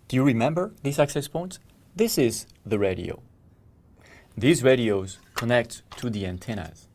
Do you remember this access point? This is the radio. These radios connect to the antennas.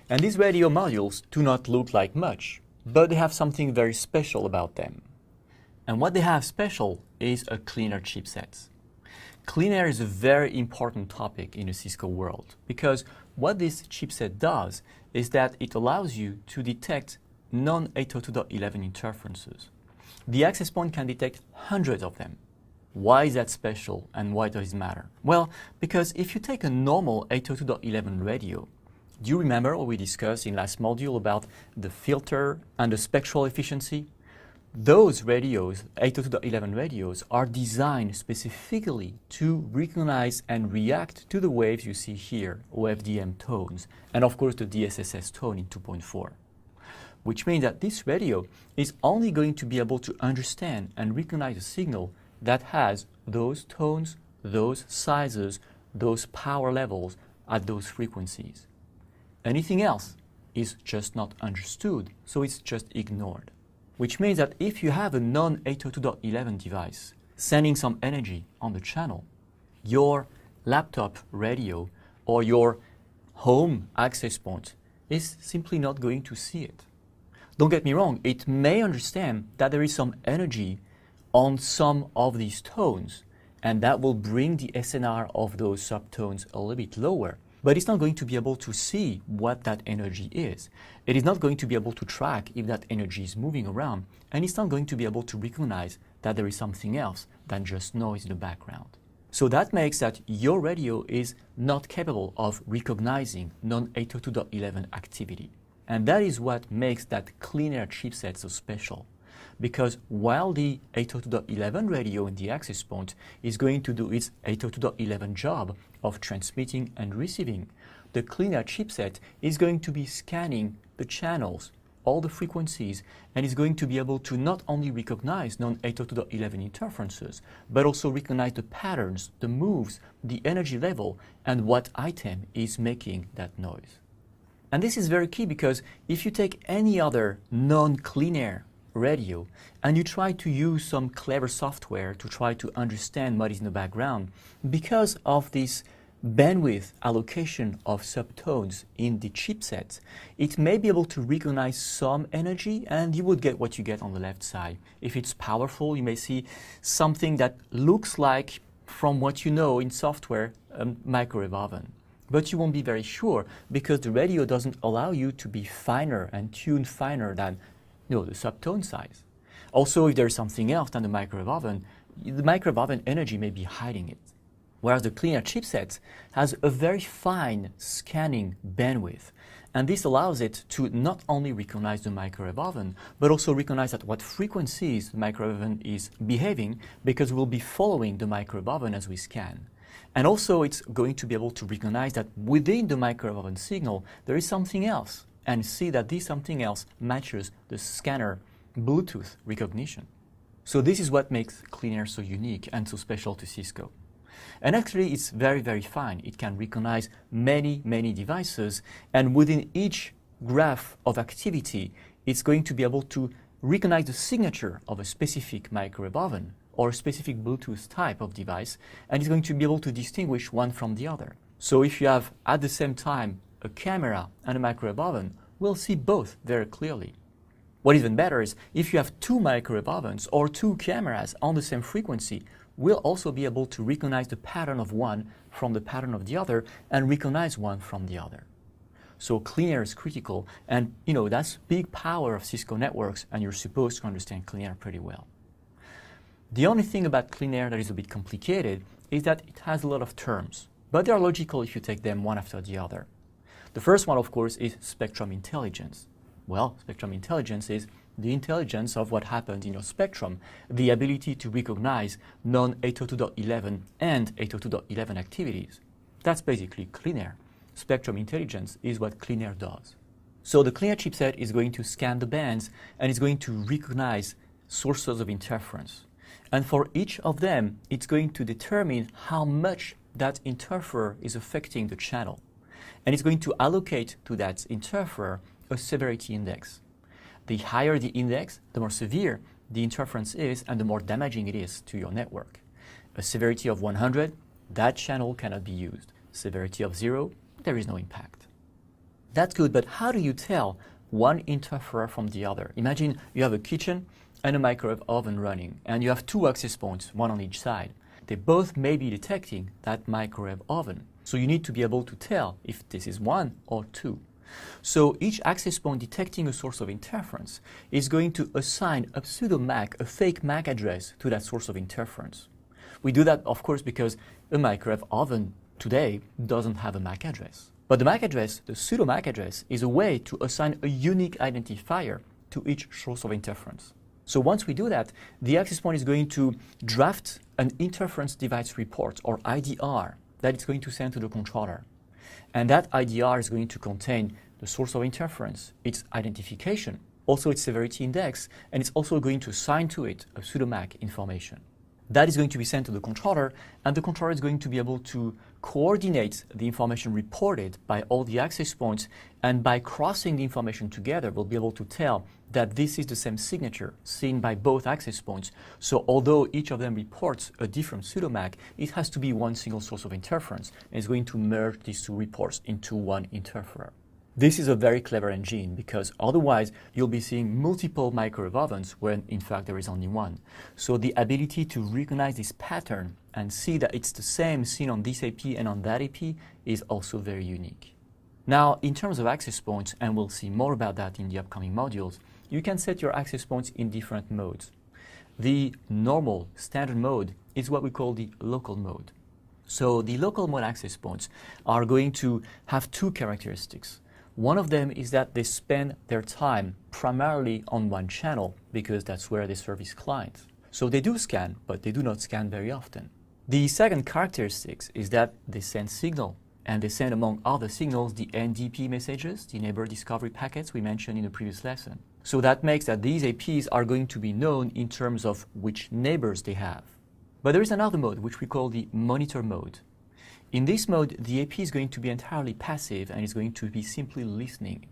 And these radio modules do not look like much, but they have something very special about them. And what they have special is a CleanAir chipset. CleanAir is a very important topic in the Cisco world because what this chipset does is that it allows you to detect non-802.11 interferences. The access point can detect hundreds of them. Why is that special and why does it matter? Well, because if you take a normal 802.11 radio, do you remember what we discussed in last module about the filter and the spectral efficiency? Those radios, 802.11 radios, are designed specifically to recognize and react to the waves you see here, OFDM tones, and of course the DSSS tone in 2.4. Which means that this radio is only going to be able to understand and recognize a signal that has those tones, those sizes, those power levels at those frequencies. Anything else is just not understood, so it's just ignored. Which means that if you have a non-802.11 device sending some energy on the channel, your laptop radio or your home access point is simply not going to see it. Don't get me wrong, it may understand that there is some energy on some of these tones, and that will bring the SNR of those subtones a little bit lower. But it's not going to be able to see what that energy is. It is not going to be able to track if that energy is moving around, and it's not going to be able to recognize that there is something else than just noise in the background. So that makes that your radio is not capable of recognizing non-802.11 activity. And that is what makes that CleanAir chipset so special. Because while the 802.11 radio in the access point is going to do its 802.11 job of transmitting and receiving, the CleanAir chipset is going to be scanning the channels, all the frequencies, and is going to be able to not only recognize non-802.11 interferences, but also recognize the patterns, the moves, the energy level, and what item is making that noise. And this is very key because if you take any other non-CleanAir radio and you try to use some clever software to try to understand what is in the background, because of this bandwidth allocation of subtones in the chipset, it may be able to recognize some energy and you would get what you get on the left side. If it's powerful, you may see something that looks like, from what you know in software, a microwave oven. But you won't be very sure because the radio doesn't allow you to be finer and tuned finer than the subtone size. Also, if there's something else than the microwave oven energy may be hiding it. Whereas the CleanAir chipset has a very fine scanning bandwidth. And this allows it to not only recognize the microwave oven, but also recognize at what frequencies the microwave oven is behaving, because we'll be following the microwave oven as we scan. And also it's going to be able to recognize that within the microwave oven signal, there is something else, and see that this something else matches the scanner Bluetooth recognition. So this is what makes CleanAir so unique and so special to Cisco. And actually it's very, very fine. It can recognize many, many devices, and within each graph of activity, it's going to be able to recognize the signature of a specific microwave oven or a specific Bluetooth type of device, and it's going to be able to distinguish one from the other. So if you have at the same time a camera and a microwave oven, we'll see both very clearly. What is even better is if you have two microwave ovens or two cameras on the same frequency, we'll also be able to recognize the pattern of one from the pattern of the other and recognize one from the other. So CleanAir is critical, and that's big power of Cisco networks, and you're supposed to understand CleanAir pretty well. The only thing about CleanAir that is a bit complicated is that it has a lot of terms, but they are logical if you take them one after the other. The first one, of course, is spectrum intelligence. Well, spectrum intelligence is the intelligence of what happens in your spectrum, the ability to recognize non-802.11 and 802.11 activities. That's basically CleanAir. Spectrum intelligence is what CleanAir does. So the CleanAir chipset is going to scan the bands and it's going to recognize sources of interference. And for each of them, it's going to determine how much that interferer is affecting the channel. And it's going to allocate to that interferer a severity index. The higher the index, the more severe the interference is and the more damaging it is to your network. A severity of 100, that channel cannot be used. Severity of 0, there is no impact. That's good, but how do you tell one interferer from the other? Imagine you have a kitchen and a microwave oven running, and you have two access points, one on each side. They both may be detecting that microwave oven. So you need to be able to tell if this is 1 or 2. So each access point detecting a source of interference is going to assign a pseudo MAC, a fake MAC address to that source of interference. We do that, of course, because a microwave oven today doesn't have a MAC address. But the MAC address, the pseudo MAC address, is a way to assign a unique identifier to each source of interference. So once we do that, the access point is going to draft an interference device report, or IDR, that it's going to send to the controller. And that IDR is going to contain the source of interference, its identification, also its severity index, and it's also going to assign to it a pseudo MAC information. That is going to be sent to the controller, and the controller is going to be able to coordinate the information reported by all the access points, and by crossing the information together, we'll be able to tell that this is the same signature seen by both access points. So although each of them reports a different pseudo MAC, it has to be one single source of interference, and it's going to merge these two reports into one interferer. This is a very clever engine, because otherwise you'll be seeing multiple microwave ovens when in fact there is only one. So the ability to recognize this pattern and see that it's the same seen on this AP and on that AP is also very unique. Now, in terms of access points, and we'll see more about that in the upcoming modules, you can set your access points in different modes. The normal standard mode is what we call the local mode. So the local mode access points are going to have two characteristics. One of them is that they spend their time primarily on one channel, because that's where they service clients. So they do scan, but they do not scan very often. The second characteristic is that they send signal, and they send, among other signals, the NDP messages, the neighbor discovery packets we mentioned in the previous lesson. So that makes that these APs are going to be known in terms of which neighbors they have. But there is another mode, which we call the monitor mode. In this mode, the AP is going to be entirely passive and is going to be simply listening.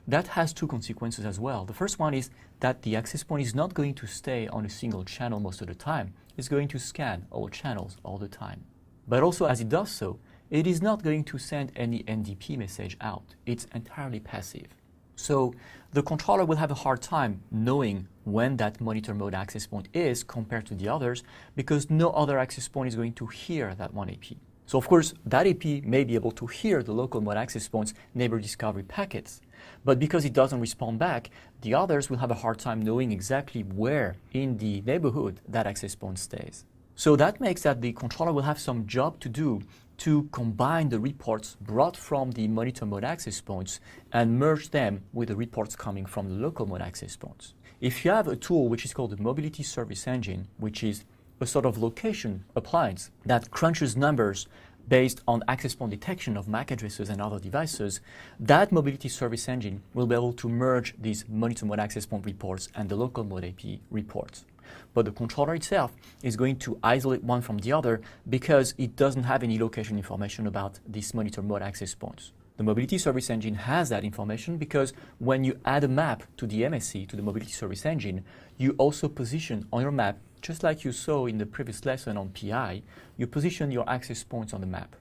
That has two consequences as well. The first one is that the access point is not going to stay on a single channel most of the time. It's going to scan all channels all the time. But also, as it does so, it is not going to send any NDP message out. It's entirely passive. So the controller will have a hard time knowing when that monitor mode access point is compared to the others, because no other access point is going to hear that one AP. So of course, that AP may be able to hear the local mode access point's neighbor discovery packets, but because it doesn't respond back, the others will have a hard time knowing exactly where in the neighborhood that access point stays. So that makes that the controller will have some job to do to combine the reports brought from the monitor mode access points and merge them with the reports coming from the local mode access points. If you have a tool which is called the Mobility Service Engine, which is a sort of location appliance that crunches numbers based on access point detection of MAC addresses and other devices, that Mobility Service Engine will be able to merge these monitor mode access point reports and the local mode AP reports. But the controller itself is going to isolate one from the other because it doesn't have any location information about these monitor mode access points. The Mobility Service Engine has that information because when you add a map to the MSC, to the Mobility Service Engine, you also position on your map, just like you saw in the previous lesson on PI, you position your access points on the map.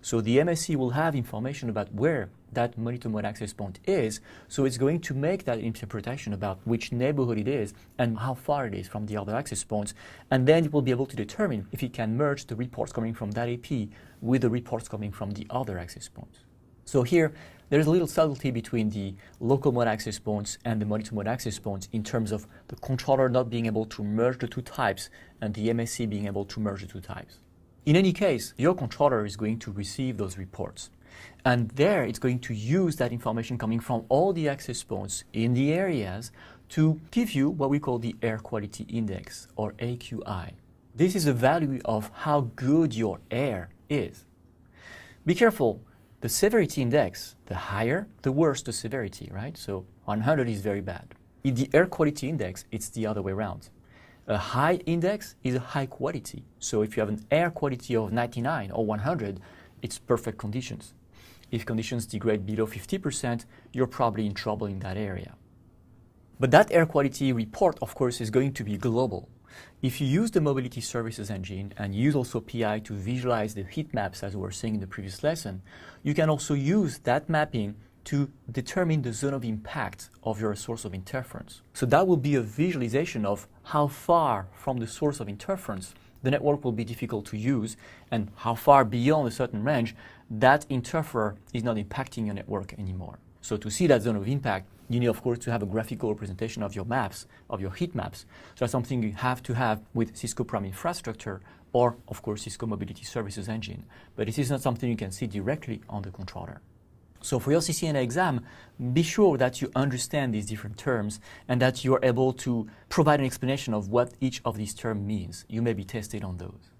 So the MSC will have information about where that monitor mode access point is, so it's going to make that interpretation about which neighborhood it is and how far it is from the other access points, and then it will be able to determine if it can merge the reports coming from that AP with the reports coming from the other access points. So here, there's a little subtlety between the local mode access points and the monitor mode access points in terms of the controller not being able to merge the two types and the MSC being able to merge the two types. In any case, your controller is going to receive those reports. And there, it's going to use that information coming from all the access points in the areas to give you what we call the air quality index, or AQI. This is a value of how good your air is. Be careful. The severity index, the higher, the worse the severity, right? So 100 is very bad. In the air quality index, it's the other way around. A high index is a high quality. So if you have an air quality of 99 or 100, it's perfect conditions. If conditions degrade below 50%, you're probably in trouble in that area. But that air quality report, of course, is going to be global. If you use the Mobility Services Engine and use also PI to visualize the heat maps as we were saying in the previous lesson, you can also use that mapping to determine the zone of impact of your source of interference. So that will be a visualization of how far from the source of interference the network will be difficult to use and how far beyond a certain range that interferer is not impacting your network anymore. So to see that zone of impact, you need, of course, to have a graphical representation of your maps, of your heat maps. So that's something you have to have with Cisco Prime Infrastructure or, of course, Cisco Mobility Services Engine. But this is not something you can see directly on the controller. So for your CCNA exam, be sure that you understand these different terms and that you are able to provide an explanation of what each of these terms means. You may be tested on those.